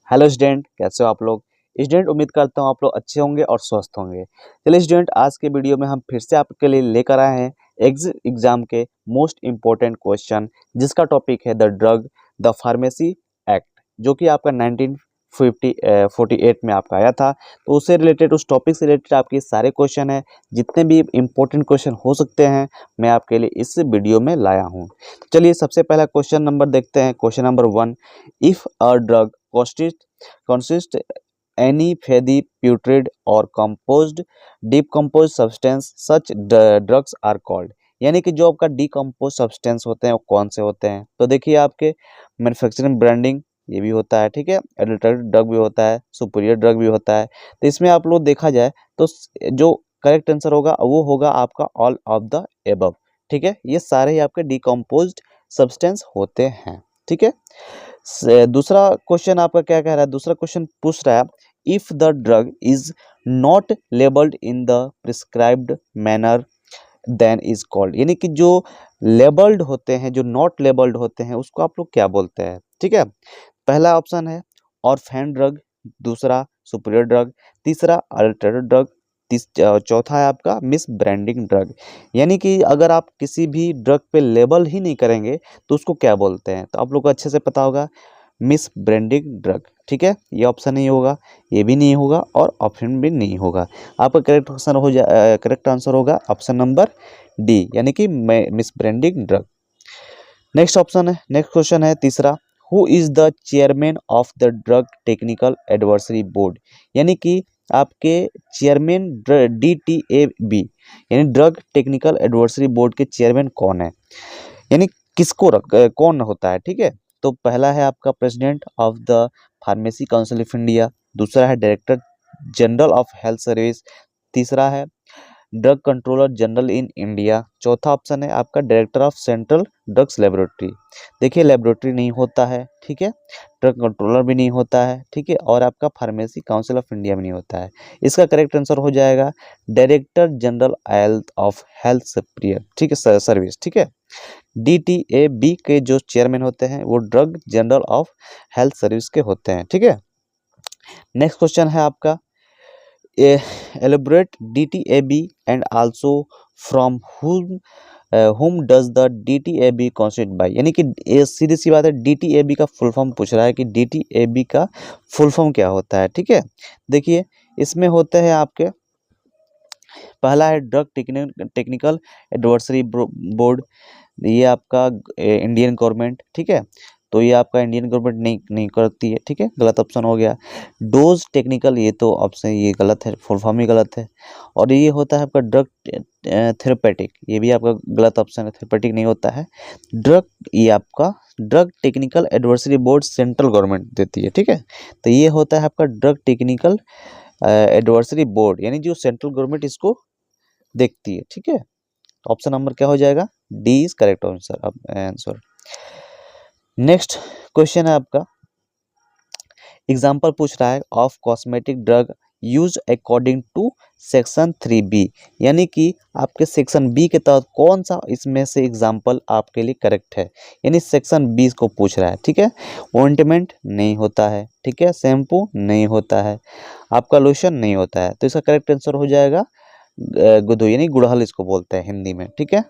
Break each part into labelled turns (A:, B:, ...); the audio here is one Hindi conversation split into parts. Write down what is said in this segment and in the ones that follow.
A: हेलो स्टूडेंट, कैसे हो आप लोग। स्टूडेंट, उम्मीद करता हूँ आप लोग अच्छे होंगे और स्वस्थ होंगे। चलिए स्टूडेंट, आज के वीडियो में हम फिर से आपके लिए लेकर आए हैं एग्जाम के मोस्ट इम्पोर्टेंट क्वेश्चन, जिसका टॉपिक है the drug the pharmacy act, जो कि आपका 1948 में आपका आया था। तो उससे रिलेटेड, उस टॉपिक से रिलेटेड आपके सारे क्वेश्चन हैं। जितने भी इम्पोर्टेंट क्वेश्चन हो सकते हैं मैं आपके लिए इस वीडियो में लाया हूँ। चलिए सबसे पहला क्वेश्चन नंबर देखते हैं। Question number 1, if a drug consist any fatty putrid or composed decomposed substance such drugs are called। यानी कि जो आपका डिकम्पोज सब्सटेंस होते हैं वो कौन से होते हैं। तो देखिए, आपके मैन्युफैक्चरिंग ब्रांडिंग ये भी होता है, ठीक है, एडल्टरेटेड ड्रग भी होता है, सुपीरियर ड्रग भी होता है। तो इसमें आप लोग देखा जाए तो जो करेक्ट आंसर होगा वो होगा आपका ऑल ऑफ द एबव। ठीक है, ये सारे ही आपके डिकम्पोज्ड सब्सटेंस होते हैं। ठीक है, दूसरा क्वेश्चन आपका क्या कह रहा है। दूसरा क्वेश्चन पूछ रहा है, if the drug is not labelled in the prescribed manner then is called. यानी कि जो लेबल्ड होते हैं, जो नॉट लेबल्ड होते हैं, उसको आप लोग क्या बोलते हैं। ठीक है, पहला ऑप्शन है ऑर्फेन ड्रग, दूसरा सुपीरियर ड्रग, तीसरा अल्टरेटेड ड्रग, चौथा है आपका मिस ब्रांडिंग ड्रग। यानी कि अगर आप किसी भी ड्रग पे लेबल ही नहीं करेंगे तो उसको क्या बोलते हैं। तो आप लोग को अच्छे से पता होगा, मिस ब्रांडिंग ड्रग। ठीक है, ये ऑप्शन नहीं होगा, ये भी नहीं होगा और ऑप्शन भी नहीं होगा। आपका करेक्ट आंसर होगा ऑप्शन नंबर डी, यानी कि miss branding drug. Next question है तीसरा, who is the chairman of the drug technical advisory board. यानी कि आपके चेयरमैन DTAB यानी ड्रग टेक्निकल एडवाइजरी बोर्ड के चेयरमैन कौन है, यानी कौन होता है। ठीक है, तो पहला है आपका president of the pharmacy council of India, दूसरा है director general of health service, तीसरा है drug controller general in India, चौथा ऑप्शन है आपका director of central drugs laboratory. देखिए, लेबोरेटरी नहीं होता है, ठीक है, ड्रग कंट्रोलर भी नहीं होता है, ठीक है, और आपका फार्मेसी काउंसिल ऑफ इंडिया भी नहीं होता है। इसका करेक्ट आंसर हो जाएगा director general of health superior, ठीक है, सर्विस। ठीक है, DTAB के जो चेयरमैन होते हैं वो drug general of health service के होते हैं। ठीक है, नेक्स्ट क्वेश्चन है आपका, elaborate DTAB and also from whom does the DTAB consist by। यानी कि ये सीधी सी बात है, DTAB का फुल फॉर्म पूछ रहा है कि DTAB का फुल फॉर्म क्या होता है। ठीक है, देखिए इसमें होते हैं आपके, पहला है ड्रग टेक्निकल एडवाइजरी बोर्ड, ये आपका इंडियन गवर्नमेंट। ठीक है, तो ये आपका इंडियन गवर्नमेंट नहीं करती है। ठीक है, गलत ऑप्शन हो गया। डोज टेक्निकल, ये तो ऑप्शन ये गलत है, फुल फॉर्म ही गलत है। और ये होता है आपका ड्रग थेरेपेटिक, ये भी आपका गलत ऑप्शन है, थेरेपेटिक नहीं होता है। ये आपका drug technical advisory board central government देती है। ठीक है, तो ये होता है आपका ड्रग टेक्निकल एडवाइजरी बोर्ड, यानी जो सेंट्रल गवर्नमेंट इसको देखती है। ठीक है, ऑप्शन नंबर क्या हो जाएगा, D is correct answer. Next question है आपका, एग्जाम्पल पूछ रहा है of cosmetic drug use according to section 3B। यानी कि आपके सेक्शन बी के तहत कौन सा इसमें से एग्जाम्पल आपके लिए करेक्ट है, यानी सेक्शन 20 को पूछ रहा है। ठीक है, ऑइंटमेंट नहीं होता है, ठीक है, शैम्पू नहीं होता है, आपका लोशन नहीं होता है। तो इसका करेक्ट आंसर हो जाएगा गुदो, यानी गुड़हल इसको बोलते हैं हिंदी में। ठीक है,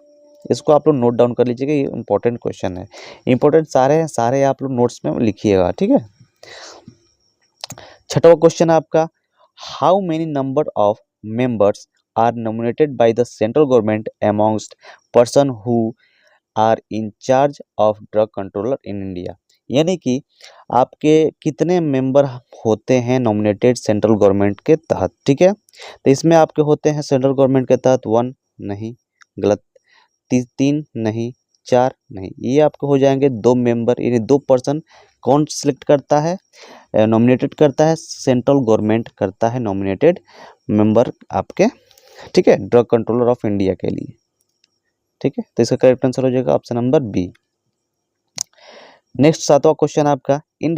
A: इसको आप लोग नोट डाउन कर लीजिएगा, ये इंपॉर्टेंट क्वेश्चन है। इंपॉर्टेंट सारे आप लोग नोट्स में लिखिएगा। ठीक है, छठवा क्वेश्चन है आपका, how many number of members are nominated by the central government amongst person who are in charge of drug controller in India. यानी कि आपके कितने मेंबर होते हैं नॉमिनेटेड सेंट्रल गवर्नमेंट के तहत। ठीक है, तो इसमें आपके होते हैं सेंट्रल गवर्नमेंट के तहत 1 नहीं, गलत, 3 नहीं, 4 नहीं, ये आपको हो जाएंगे 2 मेंबर, यानी 2 पर्सन। कौन सिलेक्ट करता है, नॉमिनेटेड करता है, सेंट्रल गवर्नमेंट करता है नॉमिनेटेड मेंबर आपके। ठीक है, ड्रग कंट्रोलर ऑफ इंडिया के लिए। ठीक है, तो इसका करेक्ट आंसर हो जाएगा ऑप्शन नंबर बी। नेक्स्ट 7वां क्वेश्चन आपका, in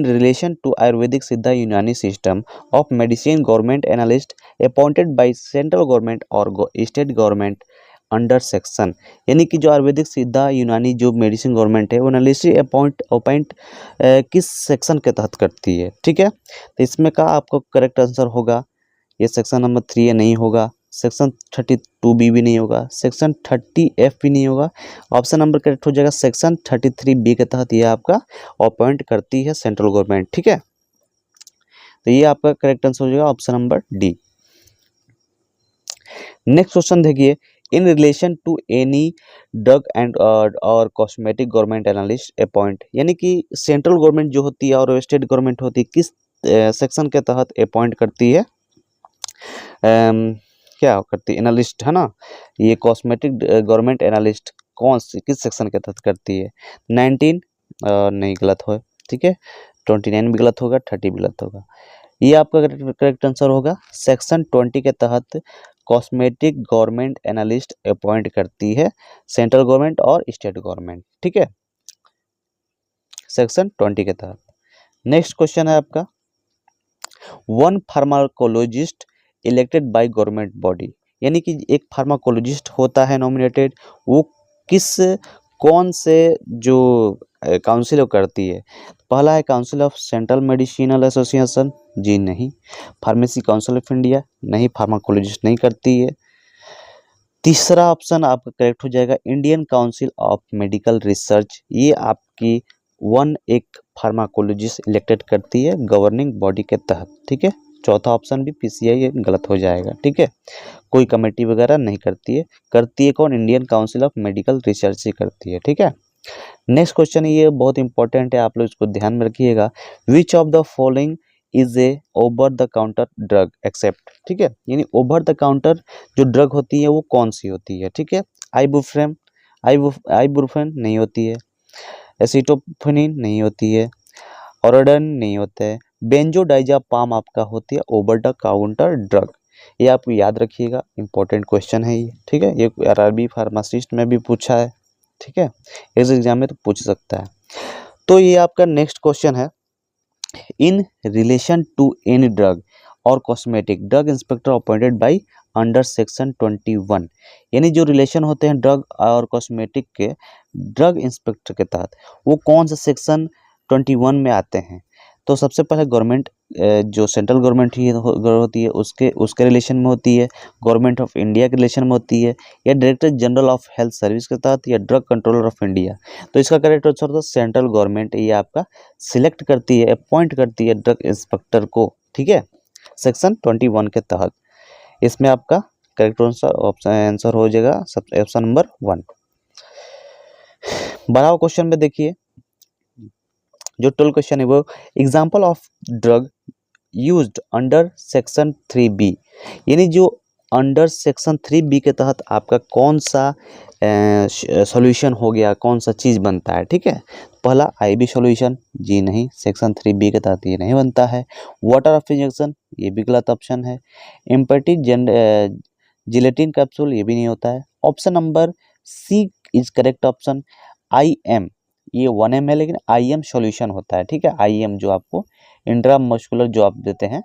A: relation to Ayurvedic Siddha Unani system of medicine government analyst appointed by central government और स्टेट गवर्नमेंट अंडर सेक्शन, यानी कि जो आयुर्वेदिक सिद्धा यूनानी जो मेडिसिन गवर्नमेंट है वो एनालिस्ट अपॉइंट किस सेक्शन के तहत करती है। ठीक है, तो इसमें का आपको करेक्ट आंसर होगा ये सेक्शन नंबर 3 नहीं होगा, सेक्शन 32B भी नहीं होगा, सेक्शन 30F भी नहीं होगा। ऑप्शन नंबर करेक्ट हो जाएगा सेक्शन 33B के तहत ये आपका अपॉइंट करती है सेंट्रल गवर्नमेंट। ठीक है, तो ये आपका करेक्ट आंसर हो जाएगा option number D. Next question देखिए, in relation to any drug and और कॉस्मेटिक गवर्नमेंट एनालिस्ट अपॉइंट, यानी कि सेंट्रल गवर्नमेंट जो होती है और स्टेट गवर्नमेंट होती है किस सेक्शन के तहत अपॉइंट करती है, क्या करती है एनालिस्ट, है ना। ये कॉस्मेटिक गवर्नमेंट एनालिस्ट कौन सी किस सेक्शन के तहत करती है, 19 नहीं गलत हो, ठीक है, 29 भी गलत होगा, 30 भी गलत होगा। ये आपका करेक्ट आंसर होगा सेक्शन 20 के तहत कॉस्मेटिक गवर्नमेंट एनालिस्ट अपॉइंट करती है सेंट्रल गवर्नमेंट और स्टेट गवर्नमेंट। ठीक है, सेक्शन 20 के तहत। नेक्स्ट क्वेश्चन है आपका, one pharmacologist elected by government body, यानी कि एक फार्माकोलॉजिस्ट होता है नॉमिनेटेड, वो कौन से जो काउंसिल करती है। पहला है council of central medicinal association, जी नहीं। फार्मेसी काउंसिल ऑफ इंडिया, नहीं, फार्माकोलॉजिस्ट नहीं करती है। तीसरा ऑप्शन आपका करेक्ट हो जाएगा Indian council of medical research, ये आपकी एक फार्माकोलॉजिस्ट इलेक्टेड करती है गवर्निंग बॉडी के तहत। ठीक है, चौथा ऑप्शन भी पीसीआई ये गलत हो जाएगा। ठीक है, कोई कमेटी वगैरह नहीं करती है कौन, Indian council of medical research ही करती है। ठीक है, नेक्स्ट क्वेश्चन ये बहुत इंपॉर्टेंट है, आप लोग इसको ध्यान में रखिएगा, which of the following is a over the counter drug accept. ठीक है, यानी ओवर द काउंटर जो ड्रग होती है वो कौन सी होती है। ठीक है, आइबुप्रोफेन नहीं होती है, एसिटोफिनिन नहीं होती है, ओरोडन नहीं होता है, बेंजोडाइजापाम आपका होती है ओवर द काउंटर ड्रग। ये आप याद रखिएगा, इंपॉर्टेंट क्वेश्चन है ये। ठीक है, ये आरआरबी फार्मासिस्ट में भी पूछा है। ठीक है, इस एग्जाम में तो पूछ सकता है। तो ये आपका नेक्स्ट क्वेश्चन है, in relation to any drug और cosmetic drug inspector appointed by under section 21, यानी जो रिलेशन होते हैं ड्रग और कॉस्मेटिक के ड्रग इंस्पेक्टर के तहत वो कौन सा सेक्शन 21 में आते हैं। तो सबसे पहले गवर्नमेंट जो सेंट्रल गवर्नमेंट ही होती है उसके रिलेशन में होती है, गवर्नमेंट ऑफ इंडिया के रिलेशन में होती है, या director general of health service के तहत, या ड्रग कंट्रोलर ऑफ इंडिया। तो इसका करेक्ट आंसर होता है सेंट्रल गवर्नमेंट ये आपका सिलेक्ट करती है, अपॉइंट करती है ड्रग इंस्पेक्टर को। ठीक है, सेक्शन 21 के तहत। इसमें आपका करेक्ट आंसर हो जाएगा ऑप्शन नंबर 1। बढ़ाओ क्वेश्चन में देखिए, जो 12 क्वेश्चन है वो example of drug used under section 3B, यानी जो अंडर सेक्शन 3B के तहत आपका कौन सा सॉल्यूशन हो गया, कौन सा चीज़ बनता है। ठीक है, पहला आईबी सॉल्यूशन, जी नहीं, सेक्शन 3B के तहत ये नहीं बनता है। वाटर ऑफ इंजेक्शन, ये भी गलत ऑप्शन है। एम्पेटिक जिलेटिन कैप्सूल, ये भी नहीं होता है। Option number C is correct option. IM, ये 1M है लेकिन IM सॉल्यूशन होता है। ठीक है, IM जो आपको इंट्रामस्कुलर जो आप देते हैं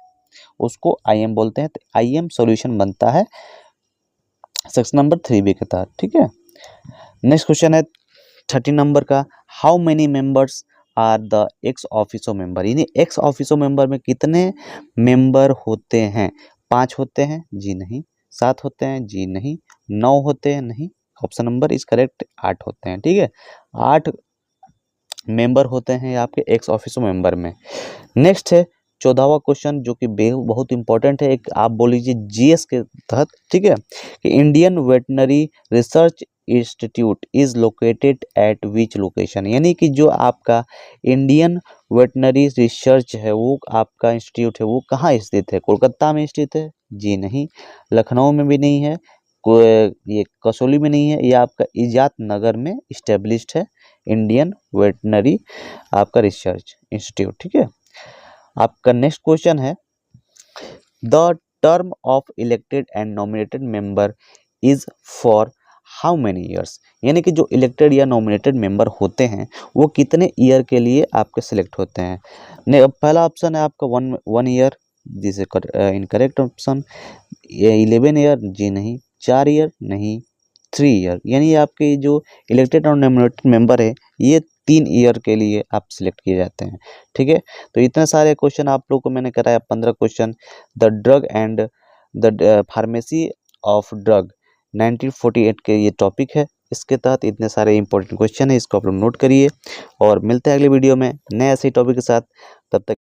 A: उसको IM बोलते हैं, तो IM सॉल्यूशन बनता है सेक्शन नंबर 3B के तहत। ठीक है, नेक्स्ट क्वेश्चन है 30 नंबर का, how many members are the ex officio member, यानी एक्स ऑफिसो मेंबर में कितने मेंबर होते हैं। 5 होते हैं, जी नहीं। 7 होते हैं, जी नहीं। 9 होते हैं, नहीं। ऑप्शन नंबर इज करेक्ट, 8 होते हैं। ठीक है, 8 मेंबर होते हैं आपके एक्स ऑफिसो मेंबर में। नेक्स्ट है 14वां क्वेश्चन, जो कि बहुत इंपॉर्टेंट है, एक आप बोल लीजिए GS के तहत। ठीक है, कि Indian veterinary research institute is located at which location, यानी कि जो आपका इंडियन वेटनरी रिसर्च है वो आपका इंस्टीट्यूट है वो कहाँ स्थित है। कोलकाता में स्थित है, जी नहीं। लखनऊ में भी नहीं है, ये कसौली में नहीं है, ये आपका इजात नगर में इस्टेब्लिश्ड है इंडियन वेटनरी आपका रिसर्च इंस्टीट्यूट। ठीक है, आपका नेक्स्ट क्वेश्चन है, the term of elected and nominated member is for how many years, यानी कि जो इलेक्टेड या नॉमिनेटेड मेंबर होते हैं वो कितने ईयर के लिए आपके सिलेक्ट होते हैं। पहला ऑप्शन है आपका 1 year, this is incorrect option. 11 year, जी नहीं। 4 ईयर, नहीं। 3 ईयर, यानी आपके जो इलेक्टेड और नॉमिनेटेड मेंबर है ये 3 ईयर के लिए आप सिलेक्ट किए जाते हैं। ठीक है, तो इतने सारे क्वेश्चन आप लोग को मैंने कराया 15 question. The drug and the pharmacy of drug 1948 के ये टॉपिक है। इसके तहत इतने सारे इंपॉर्टेंट क्वेश्चन है, इसको आप लोग नोट करिए और मिलते हैं अगले वीडियो में नए ऐसे टॉपिक के साथ। तब तक